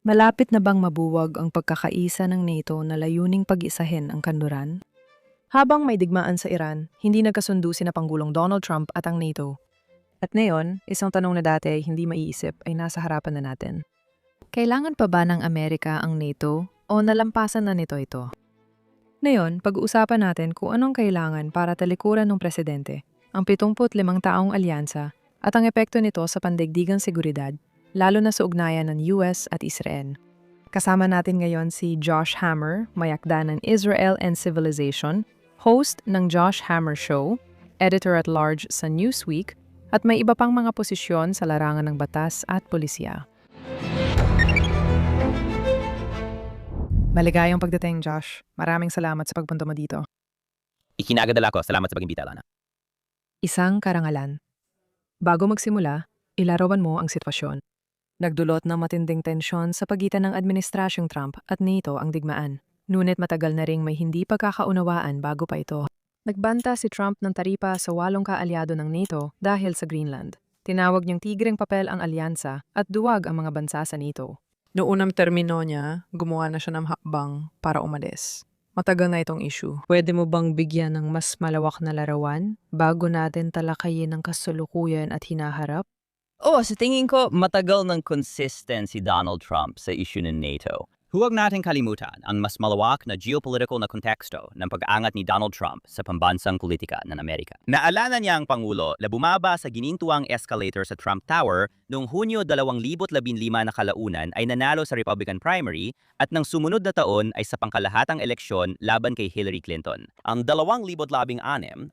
Malapit na bang mabuwag ang pagkakaisa ng NATO na layuning pag-isahin ang kanluran? Habang may digmaan sa Iran, hindi nagkasundo sina Pangulong Donald Trump at ang NATO. At ngayon, isang tanong na dati ay hindi maiisip ay nasa harapan na natin. Kailangan pa ba ng Amerika ang NATO o nalampasan na nito ito? Ngayon, pag-uusapan natin kung anong kailangan para talikuran ng presidente, ang 75 taong alyansa at ang epekto nito sa pandaigdigang seguridad, lalo na sa ugnayan ng US at Israel. Kasama natin ngayon si Josh Hammer, mayakda ng Israel and Civilization, host ng Josh Hammer Show, editor-at-large sa Newsweek, at may iba pang mga posisyon sa larangan ng batas at pulisya. Maligayang pagdating, Josh. Maraming salamat sa pagpunta mo dito. Ikinagadala ko. Salamat sa pag-imbita, Lana. Isang karangalan. Bago magsimula, ilarawan mo ang sitwasyon. Nagdulot ng matinding tensyon sa pagitan ng Administrasyong Trump at NATO ang digmaan. Ngunit matagal na ring may hindi pagkakaunawaan bago pa ito. Nagbanta si Trump ng taripa sa 8 kaalyado ng NATO dahil sa Greenland. Tinawag niyang tigreng papel ang alyansa at duwag ang mga bansa sa NATO. Noong unang termino niya, gumawa na siya ng hakbang para umalis. Matagal na itong issue. Pwede mo bang bigyan ng mas malawak na larawan bago natin talakayin ang kasulukuyan at hinaharap? Sa tingin ko, matagal ng consistent si Donald Trump sa issue ng NATO. Huwag natin kalimutan ang mas malawak na geopolitical na konteksto ng pag-aangat ni Donald Trump sa pambansang politika ng Amerika. Naalala niya ang Pangulo na bumaba sa ginintuang escalator sa Trump Tower noong Hunyo 2015 na kalaunan ay nanalo sa Republican primary at nang sumunod na taon ay sa pangkalahatang eleksyon laban kay Hillary Clinton. Ang 2016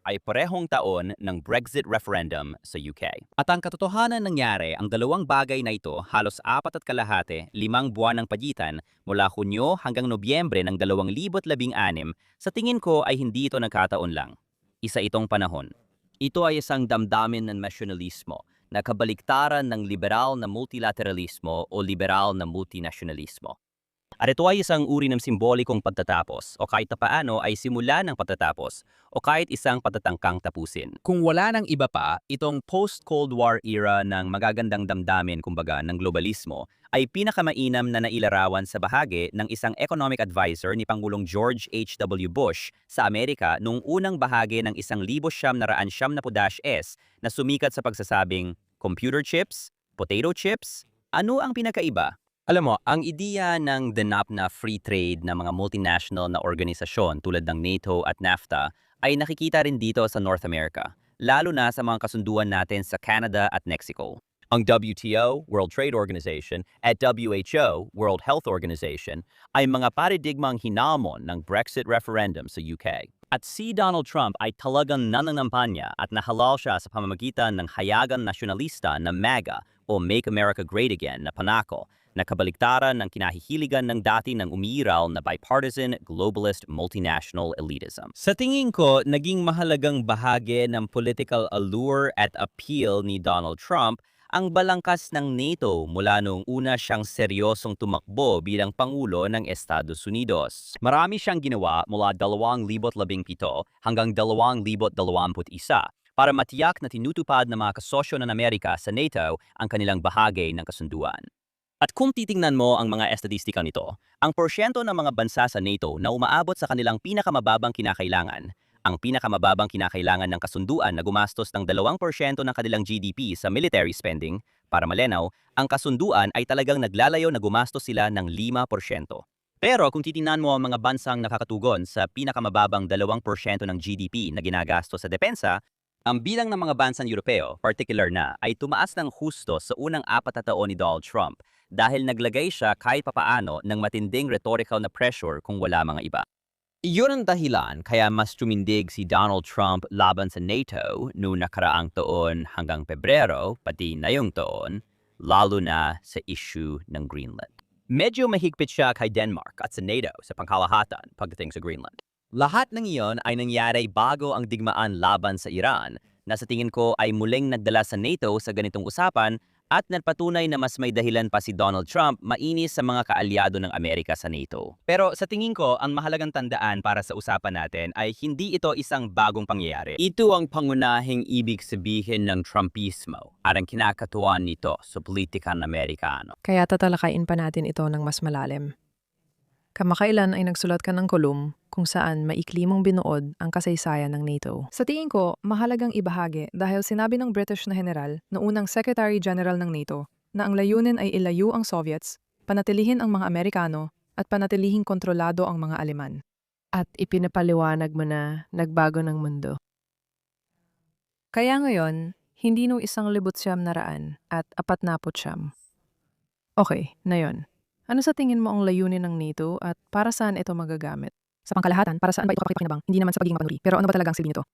ay parehong taon ng Brexit referendum sa UK. At ang katotohanan nangyari, ang dalawang bagay na ito halos 4.5 buwan ng pagitan mula Hunyo hanggang Nobyembre ng 2016, sa tingin ko ay hindi ito nagkataon lang. Isa itong panahon. Ito ay isang damdamin ng nasyonalismo na kabaliktaran ng liberal na multilateralismo o liberal na multinasyonalismo. At ito ay isang uri ng simbolikong pagtatapos o kahit paano ay simula ng pagtatapos o kahit isang patatangkang tapusin. Kung wala nang iba pa, itong post-Cold War era ng magagandang damdamin kumbaga ng globalismo ay pinakamainam na nailarawan sa bahagi ng isang economic advisor ni Pangulong George H.W. Bush sa Amerika noong unang bahagi ng 1970s na sumikat sa pagsasabing, computer chips, potato chips, ano ang pinakaiba? Alam mo, ang ideya ng DNAP na free trade ng mga multinational na organisasyon tulad ng NATO at NAFTA ay nakikita rin dito sa North America, lalo na sa mga kasunduan natin sa Canada at Mexico. Ang WTO, World Trade Organization, at WHO, World Health Organization, ay mga paradigmang hinamon ng Brexit referendum sa UK. At si Donald Trump ay talagang nananampanya at nahalal siya sa pamamagitan ng hayagang nasyonalista na MAGA o Make America Great Again na panako na kabaliktaran ng kinahihiligan ng dati ng umiiral na bipartisan, globalist, multinational elitism. Sa tingin ko, naging mahalagang bahagi ng political allure at appeal ni Donald Trump ang balangkas ng NATO mula noong una siyang seryosong tumakbo bilang Pangulo ng Estados Unidos. Marami siyang ginawa mula 2017 hanggang 2021 para matiyak na tinutupad ng mga kasosyo ng Amerika sa NATO ang kanilang bahagi ng kasunduan. At kung titingnan mo ang mga estadistika nito, ang porsyento ng mga bansa sa NATO na umaabot sa kanilang pinakamababang kinakailangan, ang pinakamababang kinakailangan ng kasunduan na gumastos ng 2% ng kanilang GDP sa military spending, para malinaw, ang kasunduan ay talagang naglalayo na gumastos sila ng 5%. Pero kung titingnan mo ang mga bansang nakakatugon sa pinakamababang 2% ng GDP na ginagastos sa depensa, ang bilang ng mga bansang Europeo, particular na, ay tumaas ng husto sa unang 4 na taon ni Donald Trump dahil naglagay siya kahit papaano ng matinding rhetorical na pressure kung wala mga iba. Iyon ang dahilan kaya mas tumindig si Donald Trump laban sa NATO noong nakaraang taon hanggang Pebrero, pati ngayong taon, lalo na sa issue ng Greenland. Medyo mahigpit siya kay Denmark at sa NATO sa pangkalahatan pagdating sa Greenland. Lahat ng iyon ay nangyari bago ang digmaan laban sa Iran na sa tingin ko ay muling nagdala sa NATO sa ganitong usapan At nagpatunay na mas may dahilan pa si Donald Trump mainis sa mga kaalyado ng Amerika sa NATO. Pero sa tingin ko, ang mahalagang tandaan para sa usapan natin ay hindi ito isang bagong pangyayari. Ito ang pangunahing ibig sabihin ng Trumpismo at ang kinakatuan nito sa politika ng Amerikano. Kaya tatalakayin pa natin ito ng mas malalim. Kamakailan ay nagsulat ka ng kolum kung saan maikli mong binuod ang kasaysayan ng NATO. Sa tingin ko, mahalagang ibahagi dahil sinabi ng British na general na unang Secretary General ng NATO na ang layunin ay ilayo ang Soviets, panatilihin ang mga Amerikano at panatilihing kontrolado ang mga Aleman. At ipinapaliwanag mo na nagbago ng mundo. Kaya ngayon, hindi no 1,900 at 49. Okay, na yon. Ano sa tingin mo ang layunin ng NATO at para saan ito magagamit? Sa pangkalahatan, para saan ba ito kapakipakinabang? Hindi naman sa pagiging mapanuri. Pero ano ba talagang silbi nito?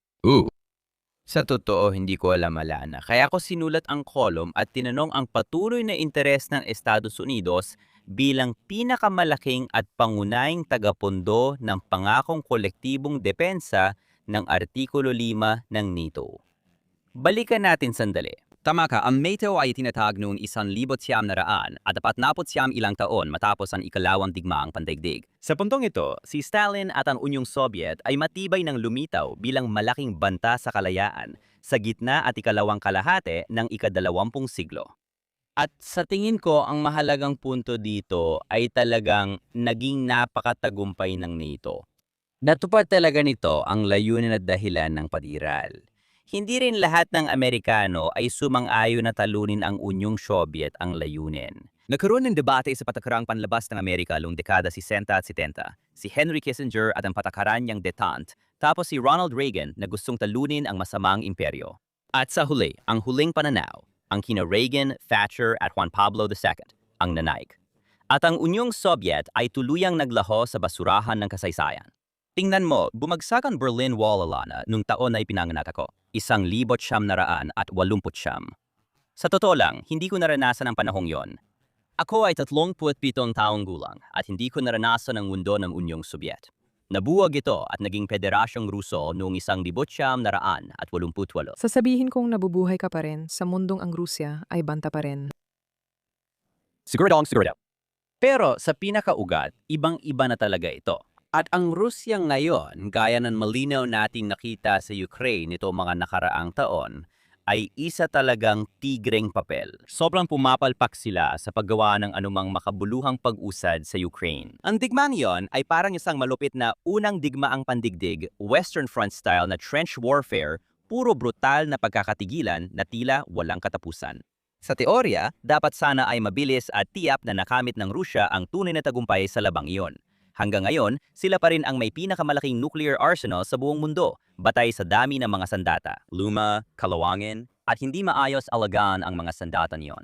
Sa totoo, hindi ko alam, Alana. Kaya ko sinulat ang kolum at tinanong ang patuloy na interes ng Estados Unidos bilang pinakamalaking at pangunahing tagapundo ng pangakong kolektibong depensa ng Artikulo 5 ng NATO. Balikan natin sandali. Tama ka, ang NATO ay tinatag noong 1900 at 49 ilang taon matapos ang ikalawang digmaang pandaigdig. Sa puntong ito, si Stalin at ang Unyong Soviet ay matibay ng lumitaw bilang malaking banta sa kalayaan sa gitna at ikalawang kalahati ng ika-20 siglo. At sa tingin ko, ang mahalagang punto dito ay talagang naging napakatagumpay ng NATO. Natupad talaga nito ang layunin at dahilan ng padiral. Hindi rin lahat ng Amerikano ay sumang-ayon na talunin ang Unyong Soviet ang layunin. Nagkaroon ng debate sa patakarang panlabas ng Amerika noong dekada 60 at 70, si Henry Kissinger at ang patakaran niyang detente, tapos si Ronald Reagan na gustong talunin ang masamang imperyo. At sa huli, ang huling pananaw, ang kina Reagan, Thatcher at Juan Pablo II, ang nanaig. At ang Unyong Soviet ay tuluyang naglaho sa basurahan ng kasaysayan. Tingnan mo, bumagsak ang Berlin Wall, Alana, nung taon na ipinanganak ako, 1989. Sa totoo lang, hindi ko naranasan ang panahong yon. Ako ay 37 taong gulang at hindi ko naranasan ang mundo ng Unyong Soviet. Nabuwag ito at naging Federasyong Ruso noong 1988. Sasabihin kong nabubuhay ka pa rin sa mundong ang Rusya ay banta pa rin. Siguro. Pero sa pinakaugat, ibang-iba na talaga ito. At ang Rusya ngayon, gaya ng malinaw nating nakita sa Ukraine nito mga nakaraang taon, ay isa talagang tigreng papel. Sobrang pumapalpak sila sa paggawa ng anumang makabuluhang pag-usad sa Ukraine. Ang digmaang yon ay parang isang malupit na unang digmaang pandigdig, Western Front style na trench warfare, puro brutal na pagkakatigilan na tila walang katapusan. Sa teorya, dapat sana ay mabilis at tiyak na nakamit ng Rusya ang tunay na tagumpay sa labang iyon. Hanggang ngayon, sila pa rin ang may pinakamalaking nuclear arsenal sa buong mundo, batay sa dami ng mga sandata, luma, kalawangin, at hindi maayos alagaan ang mga sandata niyon.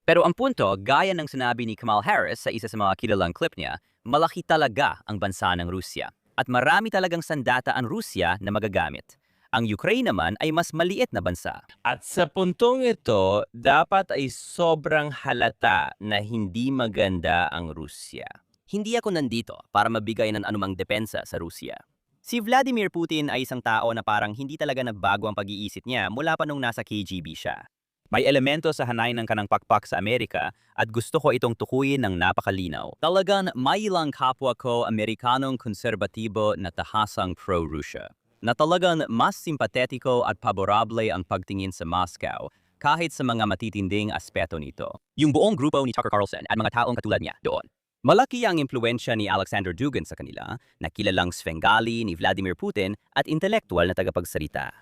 Pero ang punto, gaya ng sinabi ni Kamala Harris sa isa sa mga kilalang clip niya, malaki talaga ang bansa ng Rusya. At marami talagang sandata ang Rusya na magagamit. Ang Ukraine naman ay mas maliit na bansa. At sa puntong ito, dapat ay sobrang halata na hindi maganda ang Rusya. Hindi ako nandito para mabigay ng anumang depensa sa Rusya. Si Vladimir Putin ay isang tao na parang hindi talaga nagbago ang pag-iisip niya mula pa nung nasa KGB siya. May elemento sa hanay ng kanang pakpak sa Amerika at gusto ko itong tukuyin ng napakalinaw. Talagang may ilang kapwa ko Amerikanong konserbatibo na tahasang pro-Russia. Na talagang mas simpatetiko at paborable ang pagtingin sa Moscow kahit sa mga matitinding aspeto nito. Yung buong grupo ni Tucker Carlson at mga taong katulad niya doon. Malaki ang impluensya ni Alexander Dugin sa kanila, na kilalang Svengali ni Vladimir Putin at intelektual na tagapagsalita.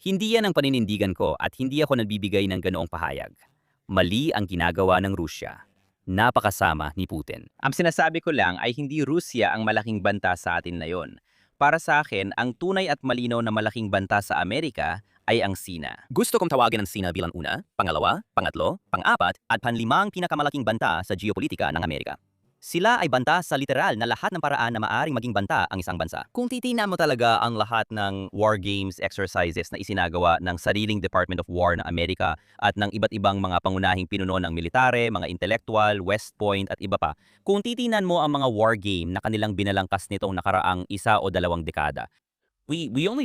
Hindi yan ang paninindigan ko at hindi ako nagbibigay ng ganoong pahayag. Mali ang ginagawa ng Rusya. Napakasama ni Putin. Ang sinasabi ko lang ay hindi Rusya ang malaking banta sa atin na yon. Para sa akin, ang tunay at malinaw na malaking banta sa Amerika ay ang Sina. Gusto kong tawagin ang Sina bilang una, pangalawa, pangatlo, pang-apat at panlimang pinakamalaking banta sa geopolitika ng Amerika. Sila ay banta sa literal na lahat ng paraan na maaring maging banta ang isang bansa. Kung titingnan mo talaga ang lahat ng war games exercises na isinagawa ng sariling Department of War ng Amerika at ng iba't ibang mga pangunahing pinuno ng militare, mga intellectual, West Point at iba pa, kung titingnan mo ang mga war game na kanilang binalangkas nitong nakaraang 1 o 2 dekada, we only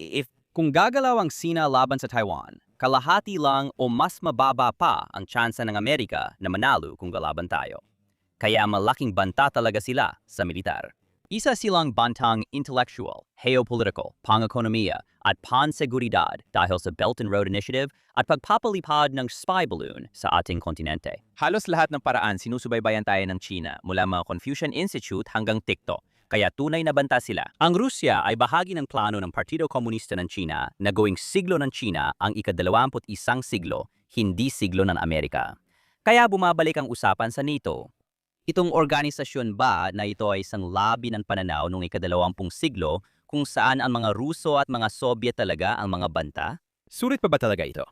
if kung gagalaw ang Sina laban sa Taiwan, kalahati lang o mas mababa pa ang tsansa ng Amerika na manalo kung galaban tayo. Kaya malaking banta talaga sila sa militar. Isa silang bantang intellectual, geopolitical, pang-ekonomiya at panseguridad dahil sa Belt and Road Initiative at pagpapalipad ng spy balloon sa ating kontinente. Halos lahat ng paraan sinusubaybayan tayo ng China mula mga Confucian Institute hanggang TikTok. Kaya tunay na banta sila. Ang Rusya ay bahagi ng plano ng Partido Komunista ng China na gawing siglo ng China ang ika-21 siglo, hindi siglo ng Amerika. Kaya bumabalik ang usapan sa NATO. Itong organisasyon ba na ito ay isang labi ng pananaw noong ika-20 siglo kung saan ang mga Ruso at mga Soviet talaga ang mga banta? Sulit pa ba talaga ito?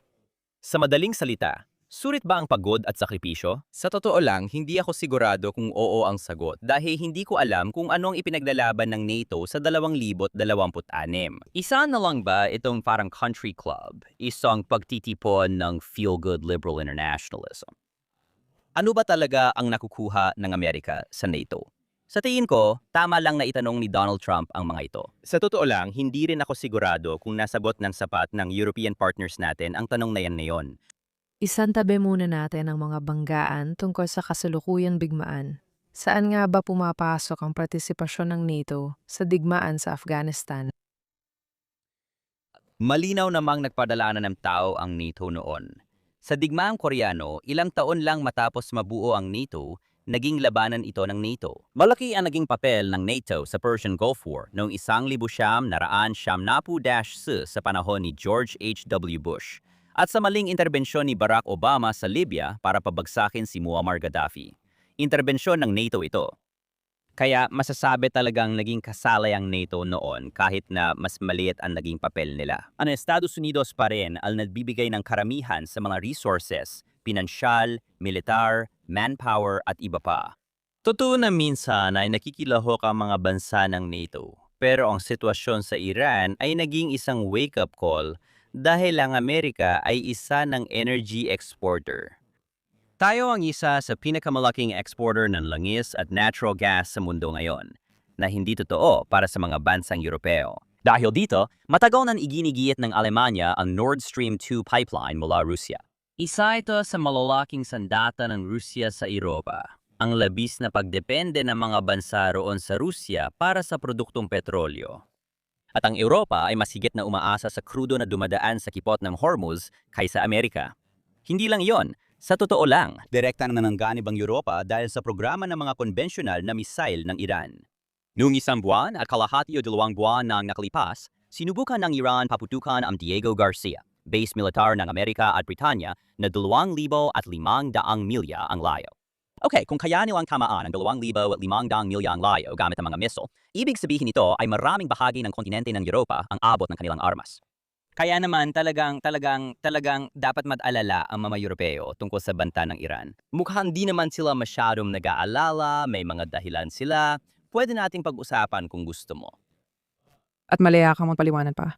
Sa madaling salita, sulit ba ang pagod at sakripisyo? Sa totoo lang, hindi ako sigurado kung oo ang sagot dahil hindi ko alam kung anong ipinaglalaban ng NATO sa 2026. Isa na lang ba itong parang country club, isang pagtitipon ng feel-good liberal internationalism? Ano ba talaga ang nakukuha ng Amerika sa NATO? Sa tingin ko, tama lang na itanong ni Donald Trump ang mga ito. Sa totoo lang, hindi rin ako sigurado kung nasagot ng sapat ng European partners natin ang tanong na yan ngayon. Isantabi muna natin ang mga banggaan tungkol sa kasalukuyang bigmaan. Saan nga ba pumapasok ang partisipasyon ng NATO sa digmaan sa Afghanistan? Malinaw namang nagpadalaanan ng tao ang NATO noon. Sa digmaang Koreano, ilang taon lang matapos mabuo ang NATO, naging labanan ito ng NATO. Malaki ang naging papel ng NATO sa Persian Gulf War noong 1970 sa panahon ni George H.W. Bush at sa maling interbensyon ni Barack Obama sa Libya para pabagsakin si Muammar Gaddafi. Interbensyon ng NATO ito. Kaya masasabi talagang naging kasalay ang NATO noon kahit na mas maliit ang naging papel nila. Ang Estados Unidos pa rin ang nagbibigay ng karamihan sa mga resources, pinansyal, militar, manpower at iba pa. Totoo na minsan ay nakikilahok ang mga bansa ng NATO. Pero ang sitwasyon sa Iran ay naging isang wake-up call dahil ang Amerika ay isa ng energy exporter. Tayo ang isa sa pinakamalaking exporter ng langis at natural gas sa mundo ngayon, na hindi totoo para sa mga bansang Europeo. Dahil dito, matagal nang iginigit ng Alemanya ang Nord Stream 2 pipeline mula Rusya. Isa ito sa malalaking sandata ng Rusya sa Europa, ang labis na pagdepende ng mga bansa roon sa Rusya para sa produktong petrolyo. At ang Europa ay mas higit na umaasa sa krudo na dumadaan sa kipot ng Hormuz kaysa Amerika. Hindi lang iyon. Sa totoo lang, direkta na nanganganib ang Europa dahil sa programa ng mga konbensyonal na misail ng Iran. Noong 1 buwan at kalahati o 2 buwan nang nakalipas, sinubukan ng Iran paputukan ang Diego Garcia, base militar ng Amerika at Britanya na 2,500 milya ang layo. Okay, kung kaya nilang tamaan ang 2,500 milya ang layo gamit ang mga missile, ibig sabihin nito ay maraming bahagi ng kontinente ng Europa ang abot ng kanilang armas. Kaya naman talagang dapat mag-alala ang mga Europeo tungkol sa banta ng Iran. Mukhang di naman sila masyadong nag-aalala, may mga dahilan sila. Pwede nating pag-usapan kung gusto mo. At malaya kang magpaliwanag pa.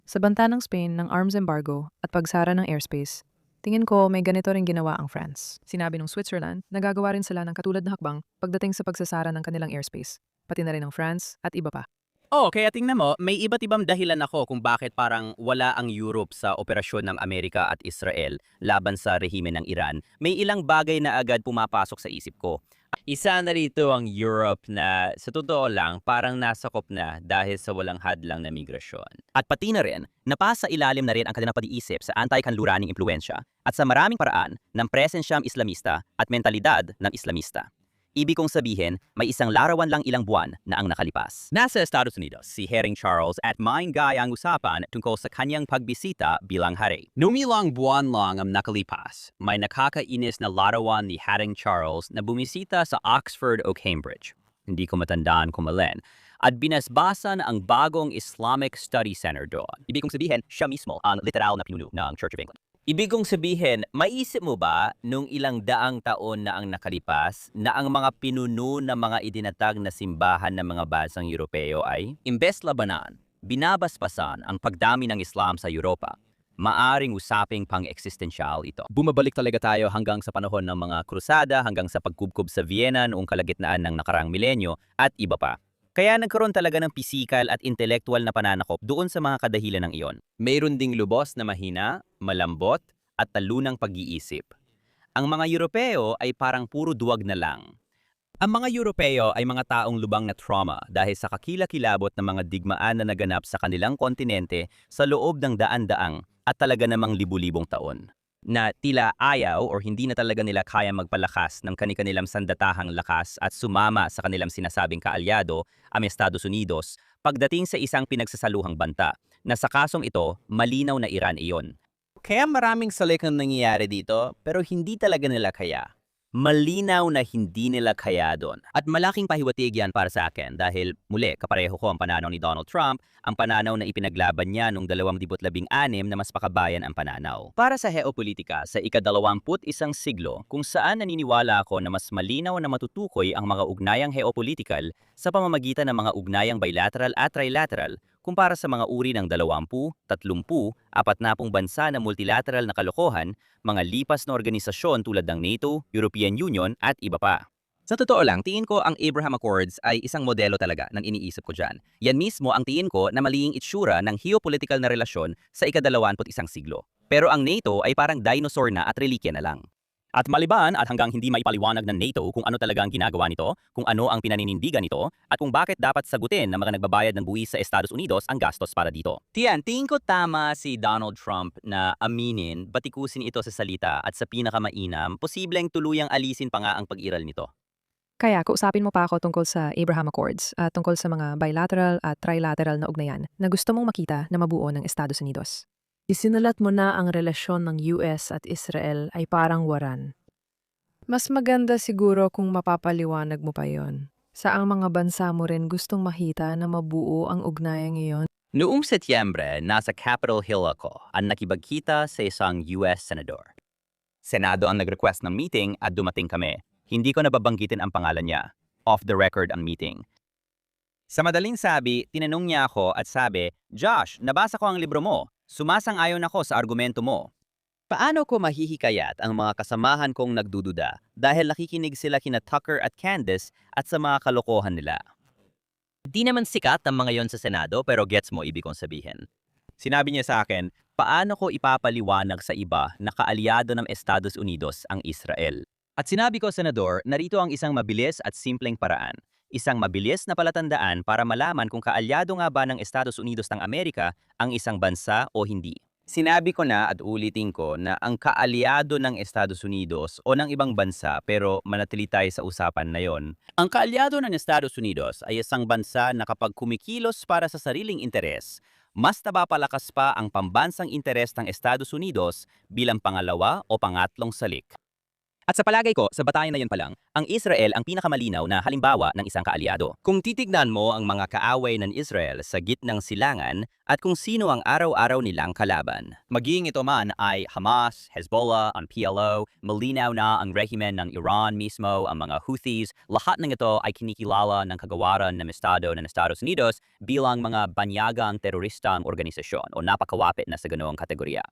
Sa banta ng Spain ng arms embargo at pagsara ng airspace, tingin ko may ganito rin ginawa ang France. Sinabi ng Switzerland, nagagawa rin sila ng katulad na hakbang pagdating sa pagsasara ng kanilang airspace, pati na rin ng France at iba pa. Kaya tingnan mo, may iba't ibang dahilan ako kung bakit parang wala ang Europe sa operasyon ng Amerika at Israel laban sa rehimen ng Iran. May ilang bagay na agad pumapasok sa isip ko. Isa na rito ang Europe na sa totoo lang parang nasakop na dahil sa walang hadlang na migrasyon. At pati na rin, napasa ilalim na rin ang kanilang pag-iisip sa anti-kanluraning impluensya at sa maraming paraan ng presensyang Islamista at mentalidad ng Islamista. Ibig kong sabihin, may isang larawan lang ilang buwan na ang nakalipas. Nasa Estados Unidos, si Haring Charles at Maing Guy ang usapan tungkol sa kanyang pagbisita bilang hari. Noong ilang buwan lang ang nakalipas, may nakakainis na larawan ni Haring Charles na bumisita sa Oxford o Cambridge. Hindi ko matandaan kung alin. At binasbasan ang bagong Islamic Study Center doon. Ibig kong sabihin, siya mismo ang literal na pinuno ng Church of England. Ibig kong sabihin, maisip mo ba nung ilang daang taon na ang nakalipas na ang mga pinuno na mga idinatag na simbahan ng mga bansang Europeo ay, imbes labanan, binabaspasan ang pagdami ng Islam sa Europa? Maaring usaping pang-eksistensyal ito. Bumabalik talaga tayo hanggang sa panahon ng mga krusada, hanggang sa pagkubkob sa Vienna noong kalagitnaan ng nakaraang milenyo at iba pa. Kaya nagkaroon talaga ng pisikal at intelektual na pananakop doon sa mga kadahilan ng iyon. Mayroon ding lubos na mahina, malambot, at talunang pag-iisip. Ang mga Europeo ay parang puro duwag na lang. Ang mga Europeo ay mga taong lubang na trauma dahil sa kakilakilabot ng mga digmaan na naganap sa kanilang kontinente sa loob ng daan-daang at talaga namang libu-libong taon. Na tila ayaw o hindi na talaga nila kaya magpalakas ng kanilang sandatahang lakas at sumama sa kanilang sinasabing kaalyado, ang Estados Unidos, pagdating sa isang pinagsasaluhang banta, na sa kasong ito, malinaw na Iran iyon. Kaya maraming salik ang nangyayari dito, pero hindi talaga nila kaya. Malinaw na hindi nila kaya doon. At malaking pahiwatig yan para sa akin dahil muli, kapareho ko ang pananaw ni Donald Trump, ang pananaw na ipinaglaban niya noong 2016 na mas pakabayan ang pananaw. Para sa geopolitika sa ika-21 siglo, kung saan naniniwala ako na mas malinaw na matutukoy ang mga ugnayang geopolitikal sa pamamagitan ng mga ugnayang bilateral at trilateral kumpara sa mga uri ng 20, 30, 40 bansa na multilateral na kalokohan, mga lipas na organisasyon tulad ng NATO, European Union at iba pa. Sa totoo lang, tingin ko ang Abraham Accords ay isang modelo talaga ng iniisip ko dyan. Yan mismo ang tingin ko na maling itsura ng geopolitical na relasyon sa ika-21 siglo. Pero ang NATO ay parang dinosaur na at relikya na lang. At maliban at hanggang hindi maipaliwanag ng NATO kung ano talaga ang ginagawa nito, kung ano ang pinaninindigan nito, at kung bakit dapat sagutin ng mga nagbabayad ng buwis sa Estados Unidos ang gastos para dito. Tingin ko tama si Donald Trump na aminin, batikusin ito sa salita at sa pinakamainam, posibleng tuluyang alisin pa nga ang pag-iral nito. Kaya kausapin mo pa ako tungkol sa Abraham Accords at tungkol sa mga bilateral at trilateral na ugnayan na gusto mong makita na mabuo ng Estados Unidos. Isinulat mo na ang relasyon ng US at Israel ay parang waran. Mas maganda siguro kung mapapaliwanag mo pa yon. Saang mga bansa mo rin gustong makita na mabuo ang ugnayang iyon? Noong Setyembre, nasa Capitol Hill ako at nakibagkita sa isang US Senador. Senado ang nag-request ng meeting at dumating kami. Hindi ko nababanggitin ang pangalan niya. Off the record ang meeting. Sa madaling sabi, tinanong niya ako at sabi, "Josh, nabasa ko ang libro mo. Sumasang-ayon ako sa argumento mo." Paano ko mahihikayat ang mga kasamahan kong nagdududa dahil nakikinig sila kina Tucker at Candace at sa mga kalokohan nila? Di naman sikat ang mga yon sa Senado pero gets mo ibig kong sabihin. Sinabi niya sa akin, paano ko ipapaliwanag sa iba na kaalyado ng Estados Unidos ang Israel? At sinabi ko, Senador, narito ang isang mabilis at simpleng paraan. Isang mabilis na palatandaan para malaman kung kaalyado nga ba ng Estados Unidos ng Amerika ang isang bansa o hindi. Sinabi ko na at ulitin ko na ang kaalyado ng Estados Unidos o ng ibang bansa pero manatili tayo sa usapan na yon. Ang kaalyado ng Estados Unidos ay isang bansa na kapag kumikilos para sa sariling interes, mas napapalakas pa ang pambansang interes ng Estados Unidos bilang pangalawa o pangatlong salik. At sa palagay ko, sa batayan na yan pa lang, ang Israel ang pinakamalinaw na halimbawa ng isang kaalyado. Kung titignan mo ang mga kaaway ng Israel sa gitnang silangan at kung sino ang araw-araw nilang kalaban. Maging ito man ay Hamas, Hezbollah, ang PLO, malinaw na ang rehimen ng Iran mismo, ang mga Houthis, lahat ng ito ay kinikilala ng kagawaran ng Estado ng Estados Unidos bilang mga banyagang teroristang organisasyon o napakawapit na sa ganoong kategorya.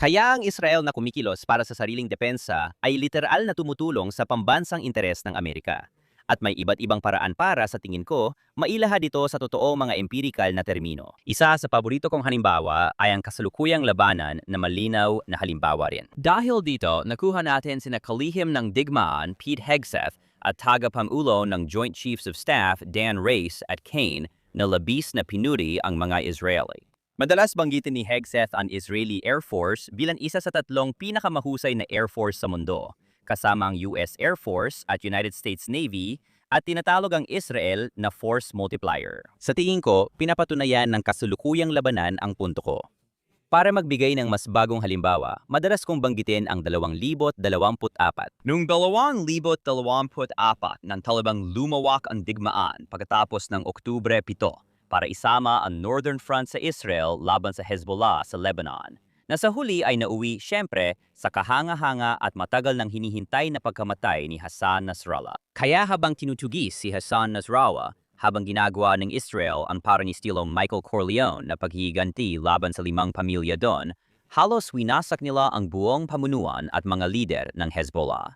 Kaya ang Israel na kumikilos para sa sariling depensa ay literal na tumutulong sa pambansang interes ng Amerika. At may iba't ibang paraan para, sa tingin ko, mailahad ito sa totoong mga empirikal na termino. Isa sa paborito kong halimbawa ay ang kasalukuyang labanan na malinaw na halimbawa rin. Dahil dito, nakuha natin sina kalihim ng digmaan Pete Hegseth at tagapangulo ng Joint Chiefs of Staff Dan Race at Kane na labis na pinuri ang mga Israeli. Madalas banggitin ni Hegseth ang Israeli Air Force bilang isa sa tatlong pinakamahusay na Air Force sa mundo, kasama ang US Air Force at United States Navy at tinatawag ang Israel na force multiplier. Sa tingin ko, pinapatunayan ng kasulukuyang labanan ang punto ko. Para magbigay ng mas bagong halimbawa, madalas kong banggitin ang 2024. Noong 2024 nang talabang lumawak ang digmaan pagkatapos ng Oktubre 7, para isama ang Northern Front sa Israel laban sa Hezbollah sa Lebanon, na sa huli ay nauwi siyempre sa kahanga-hanga at matagal nang hinihintay na pagkamatay ni Hassan Nasrallah. Kaya habang tinutugis si Hassan Nasrallah, habang ginagawa ng Israel ang parang estilong Michael Corleone na paghihiganti laban sa 5 pamilya doon, halos winasak nila ang buong pamunuan at mga lider ng Hezbollah.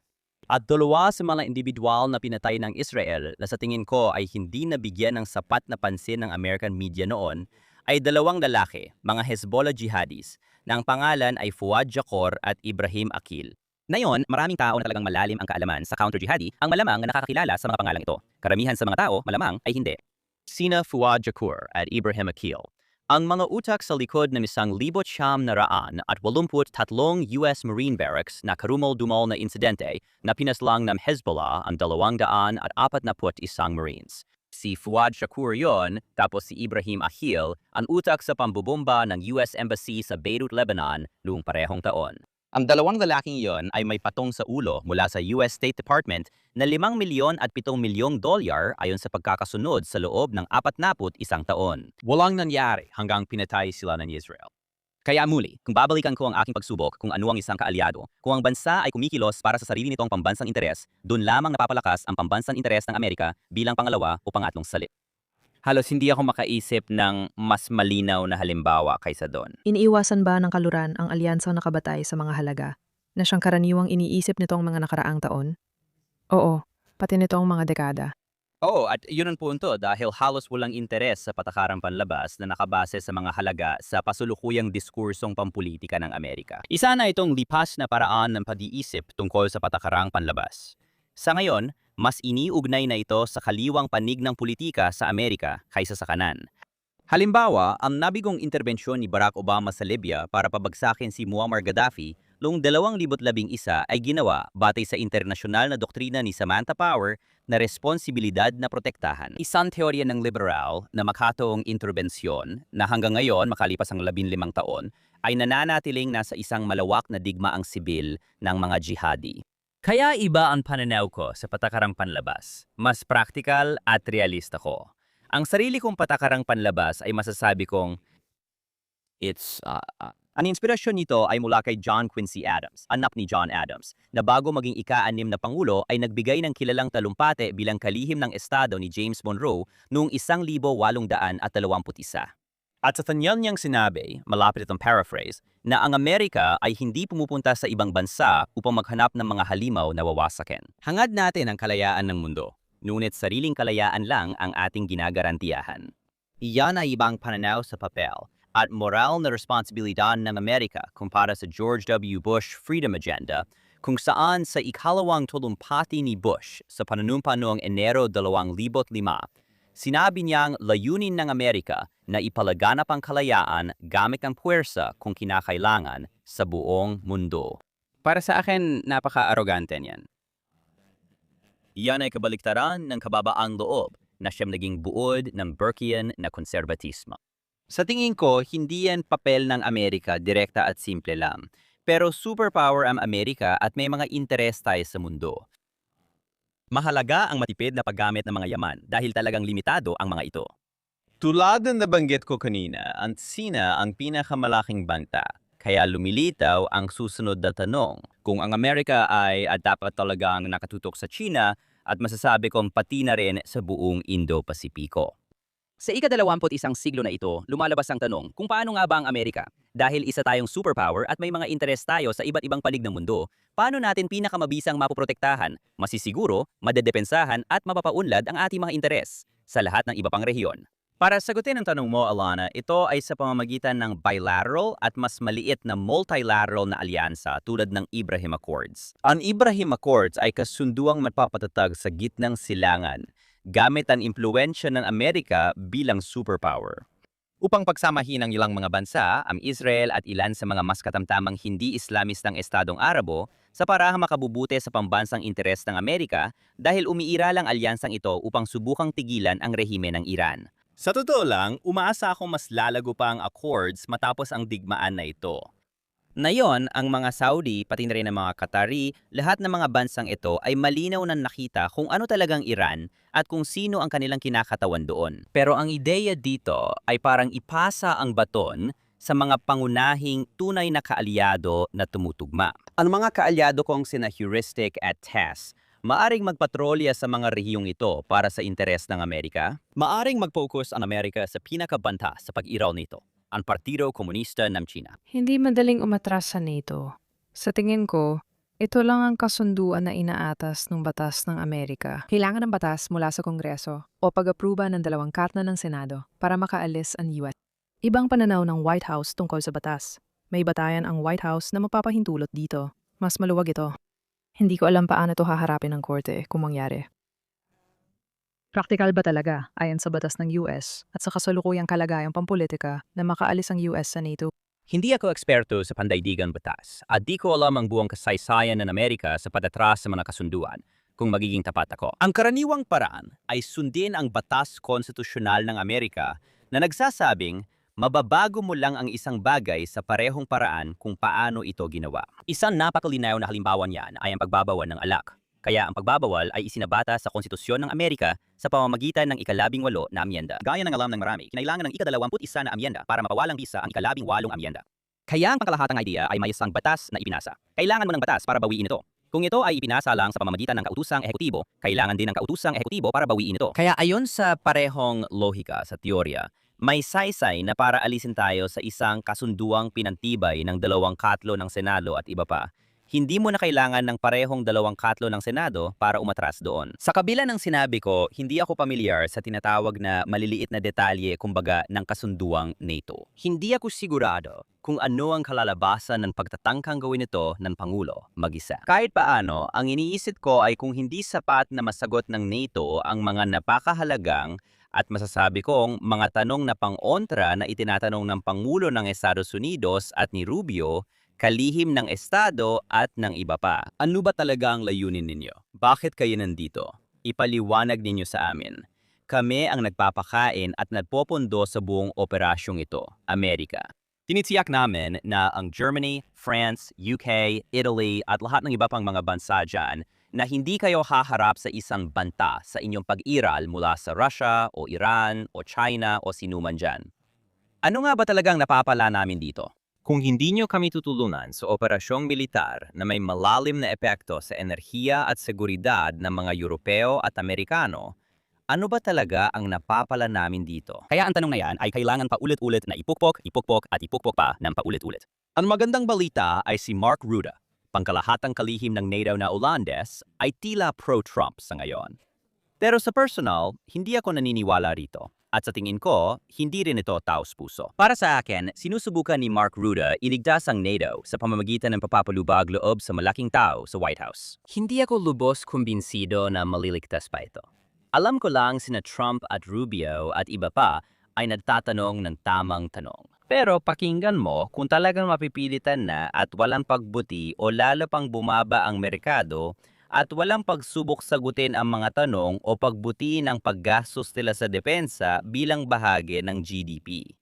At dalawa sa mga individual na pinatay ng Israel na sa tingin ko ay hindi nabigyan ng sapat na pansin ng American media noon ay dalawang lalaki, mga Hezbollah jihadis, na ang pangalan ay Fuad Jakor at Ibrahim Akil. Ngayon, maraming tao na talagang malalim ang kaalaman sa counter-jihadi ang malamang na nakakakilala sa mga pangalang ito. Karamihan sa mga tao, malamang ay hindi. Sina Fuad Jakor at Ibrahim Akil. Ang mga utak sa likod ng 1,983 US Marine Barracks na karumal-dumal na insidente na pinaslang ng Hezbollah ang 241 Marines. Si Fuad Shakur yon, tapos si Ibrahim Akil ang utak sa pambubomba ng US Embassy sa Beirut, Lebanon noong parehong taon. Ang dalawang lalaking yon ay may patong sa ulo mula sa US State Department na 5 milyon at 7 milyong dolyar ayon sa pagkakasunod sa loob ng 41 taon. Walang nangyari hanggang pinatay sila ng Israel. Kaya muli, kung babalikan ko ang aking pagsubok kung ano ang isang kaalyado, kung ang bansa ay kumikilos para sa sarili nitong pambansang interes, doon lamang napapalakas ang pambansang interes ng Amerika bilang pangalawa o pangatlong salit. Halos hindi ako makaisip ng mas malinaw na halimbawa kaysa doon. Iniiwasan ba ng kaluran ang alyansang nakabatay sa mga halaga na siyang karaniwang iniisip nitong mga nakaraang taon? Oo, pati nitong mga dekada. Oo, at yun ang punto dahil halos walang interes sa patakarang panlabas na nakabase sa mga halaga sa pasulukuyang diskursong pampulitika ng Amerika. Isa na itong lipas na paraan ng pag-iisip tungkol sa patakarang panlabas. Sa ngayon, mas iniugnay na ito sa kaliwang panig ng politika sa Amerika kaysa sa kanan. Halimbawa, ang nabigong interbensyon ni Barack Obama sa Libya para pabagsakin si Muammar Gaddafi noong 2011 ay ginawa batay sa internasyonal na doktrina ni Samantha Power na responsibilidad na protektahan. Isang teorya ng liberal na makatoong interbensyon na hanggang ngayon makalipas ang 15 taon ay nananatiling nasa isang malawak na digmaang sibil ng mga jihadi. Kaya iba ang pananaw ko sa patakarang panlabas. Mas praktikal at realista ko. Ang sarili kong patakarang panlabas ay masasabi kong ang inspirasyon nito ay mula kay John Quincy Adams, anak ni John Adams, na bago maging ika-6 na Pangulo ay nagbigay ng kilalang talumpate bilang kalihim ng Estado ni James Monroe noong 1821. At sa tanyan niyang sinabi, malapit itong paraphrase, na ang Amerika ay hindi pumupunta sa ibang bansa upang maghanap ng mga halimaw na wawasakin. Hangad natin ang kalayaan ng mundo, ngunit sariling kalayaan lang ang ating ginagarantiyahan. Iyan ay ibang pananaw sa papel at moral na responsibilidad ng Amerika kumpara sa George W. Bush Freedom Agenda, kung saan sa ikalawang tulumpati ni Bush sa pananumpa noong Enero 2005, sinabi niyang layunin ng Amerika na ipalaganap ang kalayaan gamit ang puwersa kung kinakailangan sa buong mundo. Para sa akin, napaka-arrogante niyan. Iyan ay kabaliktaran ng kababaang loob na siyang naging buod ng Burkean na konserbatismo. Sa tingin ko, hindi yan papel ng Amerika direkta at simple lang. Pero superpower ang Amerika at may mga interes tayo sa mundo. Mahalaga ang matipid na paggamit ng mga yaman dahil talagang limitado ang mga ito. Tulad ng nabanggit ko kanina, ang Sina ang pinakamalaking banta. Kaya lumilitaw ang susunod na tanong kung ang Amerika ay at dapat talagang nakatutok sa China at masasabi kong pati na rin sa buong Indo-Pasipiko. Sa ika-21 siglo na ito, lumalabas ang tanong kung paano nga ba ang Amerika? Dahil isa tayong superpower at may mga interes tayo sa iba't ibang palig ng mundo, paano natin pinakamabisang mapoprotektahan, masisiguro, madedepensahan at mapapaunlad ang ating mga interes sa lahat ng iba pang rehiyon? Para sagutin ang tanong mo, Alana, ito ay sa pamamagitan ng bilateral at mas maliit na multilateral na alyansa tulad ng Ibrahim Accords. Ang Ibrahim Accords ay kasunduang magpapatatag sa gitnang silangan gamit ang impluensya ng Amerika bilang superpower. Upang pagsamahin ang ilang mga bansa, ang Israel at ilan sa mga mas katamtamang hindi Islamistang Estadong Arabo sa parahang makabubuti sa pambansang interes ng Amerika dahil umiira lang alyansang ito upang subukang tigilan ang rehime ng Iran. Sa totoo lang, umaasa akong mas lalago pa ang Accords matapos ang digmaan na ito. Ngayon, ang mga Saudi, pati na rin ang mga Qatari, lahat ng mga bansang ito ay malinaw na nakita kung ano talagang Iran at kung sino ang kanilang kinakatawan doon. Pero ang ideya dito ay parang ipasa ang baton sa mga pangunahing tunay na kaalyado na tumutugma. Ang mga kaalyado kong sina Heuristic at TASS, maaring magpatrolya sa mga rehiyong ito para sa interes ng Amerika. Maaring mag-focus ang Amerika sa pinakabanta sa pag-iraw nito, ang Partido Komunista ng China. Hindi madaling umatras sa NATO. Sa tingin ko, Ito lang ang kasunduan na inaatas ng batas ng Amerika. Kailangan ng batas mula sa Kongreso o pag-aproba ng 2 ng Senado para makaalis ang US. Ibang pananaw ng White House tungkol sa batas. May batayan ang White House na mapapahintulot dito. Mas maluwag ito. Hindi ko alam paano ito haharapin ng korte kung mangyari. Praktikal ba talaga ayon sa batas ng US at sa kasalukuyang kalagayang pampolitika na makaalis ang US sa NATO? Hindi ako eksperto sa pandaigdigang batas at di ko alam ang buong kasaysayan ng Amerika sa patatras sa mga kasunduan kung magiging tapat ako. Ang karaniwang paraan ay sundin ang batas konstitusyonal ng Amerika na nagsasabing mababago mo lang ang isang bagay sa parehong paraan kung paano ito ginawa. Isang napakalinaw na halimbawa niyan ay ang pagbabawal ng alak. Kaya ang pagbabawal ay isinabata sa Konstitusyon ng Amerika sa pamamagitan ng ika-18 na amyenda. Gaya ng alam ng marami, kinailangan ng ika-21 na amyenda para mapawalang bisa ang ika-18 amyenda. Kaya ang pangkalahatang idea ay may isang batas na ipinasa. Kailangan mo ng batas para bawiin ito. Kung ito ay ipinasa lang sa pamamagitan ng kautusang ehekutibo, kailangan din ng kautusang ehekutibo para bawiin ito. Kaya ayon sa parehong lohika sa teorya, may saysay na para alisin tayo sa isang kasunduang pinantibay ng 2/3 ng Senado at iba pa. Hindi mo na kailangan ng parehong 2/3 ng Senado para umatras doon. Sa kabila ng sinabi ko, hindi ako pamilyar sa tinatawag na maliliit na detalye kumbaga ng kasunduang NATO. Hindi ako sigurado kung ano ang kalalabasan ng pagtatangkang gawin ito ng Pangulo mag-isa. Kahit paano, ang iniisip ko ay kung hindi sapat na masagot ng NATO ang mga napakahalagang at masasabi kong mga tanong na pang-ontra na itinatanong ng Pangulo ng Estados Unidos at ni Rubio, kalihim ng Estado at ng iba pa. Ano ba talaga ang layunin ninyo? Bakit kayo nandito? Ipaliwanag ninyo sa amin. Kami ang nagpapakain at nagpopondo sa buong operasyong ito, Amerika. Tinitiyak namin na ang Germany, France, UK, Italy at lahat ng iba pang mga bansa dyan na hindi kayo haharap sa isang banta sa inyong pag-iral mula sa Russia o Iran o China o sinuman dyan. Ano nga ba talagang napapala namin dito? Kung hindi nyo kami tutulungan sa operasyong militar na may malalim na epekto sa enerhiya at seguridad ng mga Europeo at Amerikano, ano ba talaga ang napapala namin dito? Kaya ang tanong na yan ay kailangan pa ulit-ulit na ipukpok at ipukpok pa ng paulit-ulit. Ang magandang balita ay si Mark Rutte, pangkalahatang kalihim ng NATO na Olandes, ay tila pro-Trump sa ngayon. Pero sa personal, hindi ako naniniwala rito. At sa tingin ko, hindi rin ito taos-puso. Para sa akin, sinusubukan ni Mark Rutte iligtas ang NATO sa pamamagitan ng papapalubag loob sa malaking tao sa White House. Hindi ako lubos kumbinsido na maliligtas pa ito. Alam ko lang sina Trump at Rubio at iba pa ay nagtatanong ng tamang tanong. Pero pakinggan mo kung talagang mapipilitan na at walang pagbuti o lalo pang bumaba ang merkado at walang pagsubok sagutin ang mga tanong o pagbutiin ang paggastos nila sa depensa bilang bahagi ng GDP.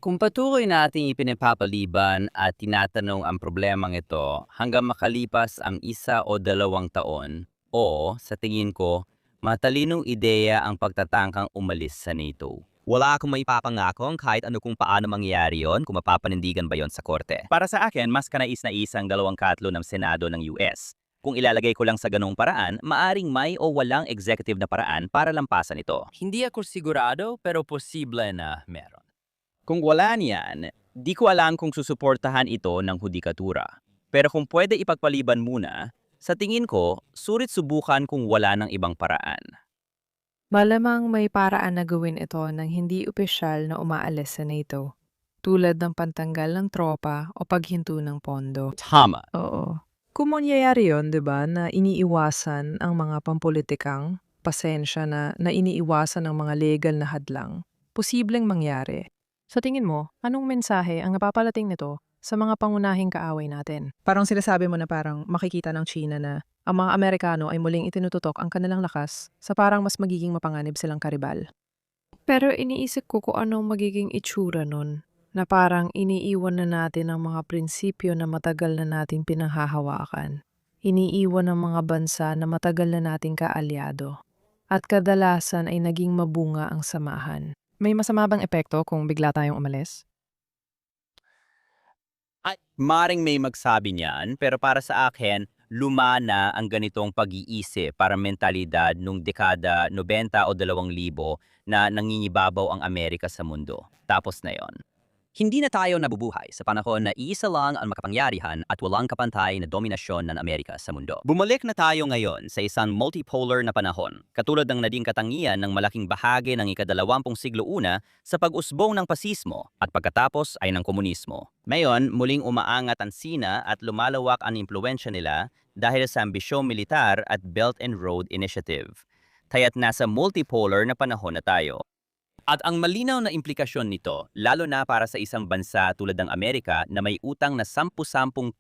Kung patuloy nating ipinapapaliban at tinatanong ang problemang ito hanggang makalipas ang 1 o 2 taon, o sa tingin ko, matalinong ideya ang pagtatangkang umalis sa NATO. Wala akong maipapangakong kahit ano kung paano mangyayari yon kung mapapanindigan ba yon sa korte. Para sa akin, mas kanais-nais ang 2/3 ng Senado ng US. Kung ilalagay ko lang sa ganung paraan, maaring may o walang executive na paraan para lampasan ito. Hindi ako sigurado pero posible na meron. Kung wala niyan, di ko alam kung susuportahan ito ng hudikatura. Pero kung pwede ipagpaliban muna, sa tingin ko, sulit subukan kung wala ng ibang paraan. Malamang may paraan na gawin ito ng hindi opisyal na umaalis sa NATO, tulad ng pantanggal ng tropa o paghinto ng pondo. Tama. Oo. Kung mangyayari yun, di ba, na iniiwasan ang mga pampolitikang pasensya na iniiwasan ang mga legal na hadlang, posibleng mangyari. Sa tingin mo, anong mensahe ang napapalating nito sa mga pangunahing kaaway natin? Parang sinasabi mo na parang makikita ng China na ang mga Amerikano ay muling itinututok ang kanilang lakas sa parang mas magiging mapanganib silang karibal. Pero iniisip ko kung anong magiging itsura nun, na parang iniiwan na natin ang mga prinsipyo na matagal na nating pinanghahawakan. Iniiwan ng mga bansa na matagal na nating kaalyado. At kadalasan ay naging mabunga ang samahan. May masama bang epekto kung bigla tayong umalis? Ay, maring may magsabi niyan, pero para sa akin, lumana ang ganitong pag-iisip para mentalidad nung dekada 90 o 2000 na nangingibabaw ang Amerika sa mundo. Tapos na yon. Hindi na tayo nabubuhay sa panahon na iisa lang ang makapangyarihan at walang kapantay na dominasyon ng Amerika sa mundo. Bumalik na tayo ngayon sa isang multipolar na panahon, katulad ng naging katangian ng malaking bahagi ng ika-20 siglo una sa pag-usbong ng pasismo at pagkatapos ay ng komunismo. Ngayon, muling umaangat ang Sina at lumalawak ang impluensya nila dahil sa ambisyong militar at Belt and Road Initiative. Kaya't nasa multipolar na panahon na tayo. At ang malinaw na implikasyon nito, lalo na para sa isang bansa tulad ng Amerika na may utang na 10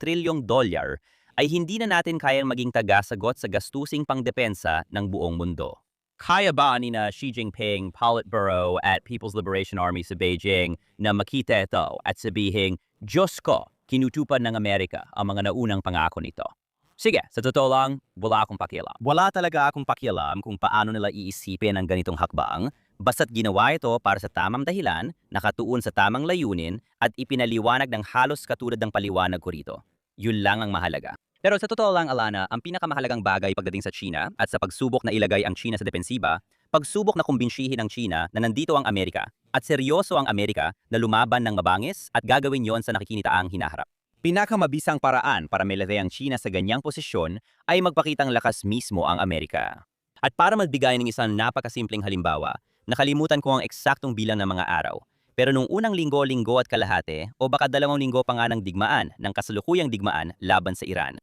trilyong dolyar, ay hindi na natin kayang maging tagasagot sa gastusing pangdepensa ng buong mundo. Kaya ba ni na Xi Jinping, Politburo at People's Liberation Army sa Beijing na makita ito at sabihing, Diyos ko, kinutupad ng Amerika ang mga naunang pangako nito? Sige, sa totoo lang, wala akong pakialam. Wala talaga akong pakialam kung paano nila iisipin ang ganitong hakbang, basta't ginawa ito para sa tamang dahilan, nakatuon sa tamang layunin, at ipinaliwanag ng halos katulad ng paliwanag ko rito. Yun lang ang mahalaga. Pero sa totoo lang, Alana, ang pinakamahalagang bagay pagdating sa China at sa pagsubok na ilagay ang China sa depensiba, pagsubok na kumbinsihin ng China na nandito ang Amerika at seryoso ang Amerika na lumaban ng mabangis at gagawin yon sa nakikinitaang hinaharap. Pinakamabisang paraan para melete ang China sa ganyang posisyon ay magpakitang lakas mismo ang Amerika. At para magbigay ng isang napakasimpleng halimbawa, nakalimutan ko ang eksaktong bilang ng mga araw. Pero nung unang linggo at kalahati o baka 2 linggo pa nga ng digmaan, ng kasalukuyang digmaan laban sa Iran.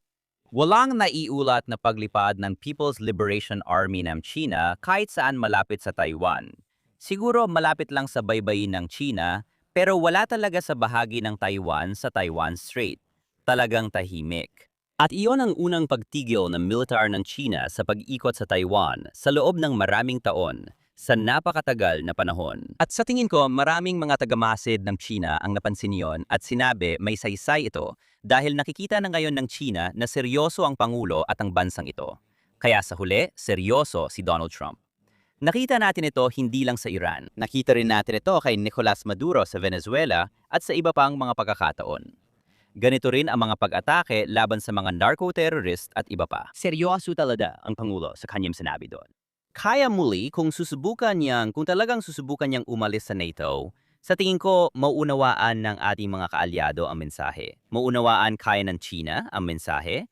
Walang naiulat na paglipad ng People's Liberation Army ng China kahit saan malapit sa Taiwan. Siguro malapit lang sa baybayin ng China, pero wala talaga sa bahagi ng Taiwan sa Taiwan Strait. Talagang tahimik. At iyon ang unang pagtigil ng militar ng China sa pag-ikot sa Taiwan sa loob ng maraming taon, sa napakatagal na panahon. At sa tingin ko, maraming mga tagamasid ng China ang napansin yon at sinabi may saysay ito dahil nakikita na ngayon ng China na seryoso ang Pangulo at ang bansang ito. Kaya sa huli, seryoso si Donald Trump. Nakita natin ito hindi lang sa Iran. Nakita rin natin ito kay Nicolas Maduro sa Venezuela at sa iba pang mga pagkakataon. Ganito rin ang mga pag-atake laban sa mga narco-terrorist at iba pa. Seryoso talaga ang Pangulo sa kanyang sinabi doon. Kaya muli kung talagang susubukan niyang umalis sa NATO, sa tingin ko mauunawaan ng ating mga kaalyado ang mensahe. Mauunawaan kaya ng China ang mensahe.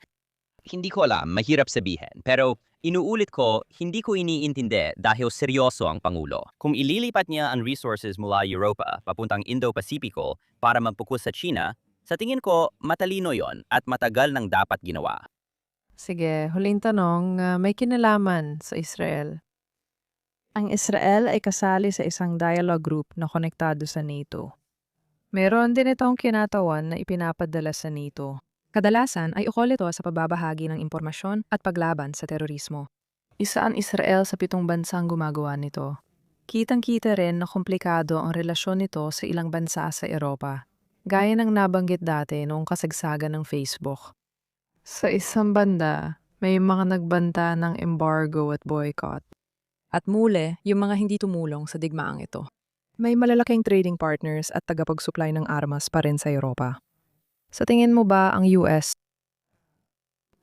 Hindi ko alam, mahirap sabihin, pero inuulit ko, hindi ko iniintindi dahil seryoso ang Pangulo. Kung ililipat niya ang resources mula Europa papuntang Indo-Pasipiko para magpokus sa China, sa tingin ko matalino yon at matagal nang dapat ginawa. Sige, huling tanong, may kinalaman sa Israel. Ang Israel ay kasali sa isang dialogue group na konektado sa NATO. Meron din itong kinatawan na ipinapadala sa NATO. Kadalasan ay ukol ito sa pagbabahagi ng impormasyon at paglaban sa terorismo. Isa ang Israel sa 7 bansang gumagawa nito. Kitang-kita rin na komplikado ang relasyon nito sa ilang bansa sa Europa, gaya ng nabanggit dati noong kasagsagan ng Facebook. Sa isang banda, may mga nagbanta ng embargo at boycott. At muli, yung mga hindi tumulong sa digmaang ito. May malalaking trading partners at tagapag-supply ng armas pa rin sa Europa. Sa tingin mo ba ang US,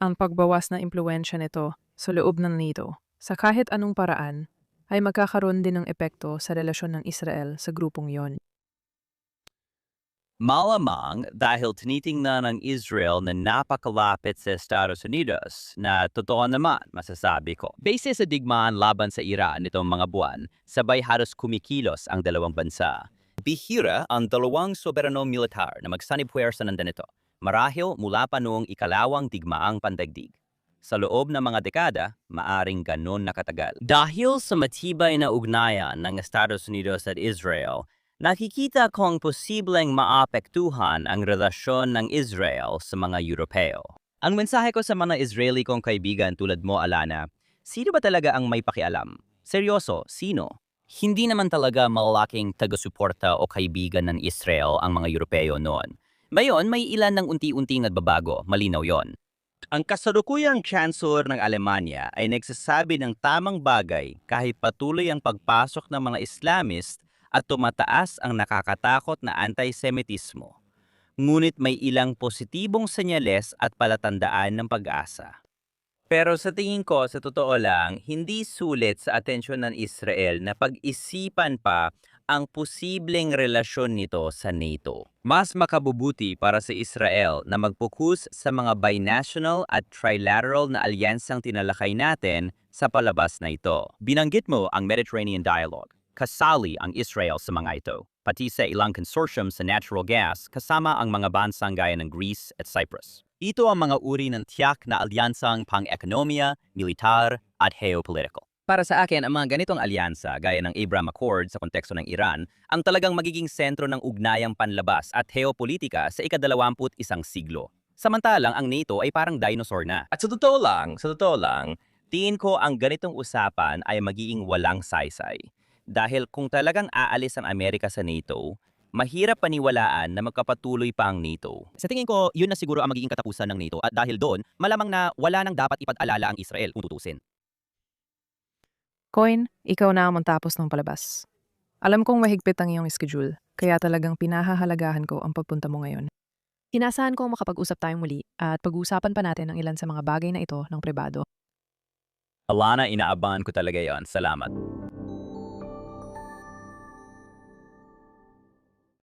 ang pagbawas na impluensya nito sa loob ng NATO, sa kahit anong paraan, ay magkakaroon din ng epekto sa relasyon ng Israel sa grupong yon? Malamang dahil tinitingnan ng Israel na napakalapit sa Estados Unidos na totoo naman masasabi ko. Base sa digmaan laban sa Iran nitong mga buwan, sabay halos kumikilos ang dalawang bansa. Bihira ang dalawang soberano militar na magsanib-puwersa ng ganito, marahil mula pa noong ikalawang digmaang pandaigdig. Sa loob ng mga dekada, maaring ganon nakatagal. Dahil sa matibay na ugnayan ng Estados Unidos at Israel, nakikita kong posibleng maapektuhan ang relasyon ng Israel sa mga Europeo. Ang mensahe ko sa mga Israeli kong kaibigan tulad mo, Alana, sino ba talaga ang may pakialam? Seryoso, sino? Hindi naman talaga malalaking taga-suporta o kaibigan ng Israel ang mga Europeo noon. Ngayon, may ilan ng unti-unting nagbabago, malinaw yon. Ang kasalukuyang chancellor ng Alemanya ay nagsasabi ng tamang bagay kahit patuloy ang pagpasok ng mga Islamist at tumataas ang nakakatakot na antisemitismo. Ngunit may ilang positibong senyales at palatandaan ng pag-asa. Pero sa tingin ko, sa totoo lang, hindi sulit sa atensyon ng Israel na pag-isipan pa ang posibleng relasyon nito sa NATO? Mas makabubuti para sa Israel na mag-focus sa mga binational at trilateral na alyansang tinalakay natin sa palabas na ito. Binanggit mo ang Mediterranean Dialogue. Kasali ang Israel sa mga ito, pati sa ilang consortium sa natural gas kasama ang mga bansang gaya ng Greece at Cyprus. Ito ang mga uri ng tiyak na alyansang pang-ekonomiya, militar at geopolitical. Para sa akin, ang mga ganitong alyansa gaya ng Abraham Accord sa konteksto ng Iran ang talagang magiging sentro ng ugnayang panlabas at geopolitika sa ika-21 siglo. Samantalang ang NATO ay parang dinosaur na. At sa totoo lang, tingin ko ang ganitong usapan ay magiging walang saysay. Dahil kung talagang aalis ang Amerika sa NATO, mahirap paniwalaan na magkapatuloy pa ang NATO. Sa tingin ko, yun na siguro ang magiging katapusan ng NATO at dahil doon, malamang na wala nang dapat ipag-alala ang Israel kung tutusin. Coin, ikaw na ang magtapos ng palabas. Alam kong mahigpit ang iyong schedule, kaya talagang pinahahalagahan ko ang pagpunta mo ngayon. Inasahan kong makapag-usap tayong muli at pag-uusapan pa natin ang ilan sa mga bagay na ito ng pribado. Alana, inaabangan ko talaga yon. Salamat.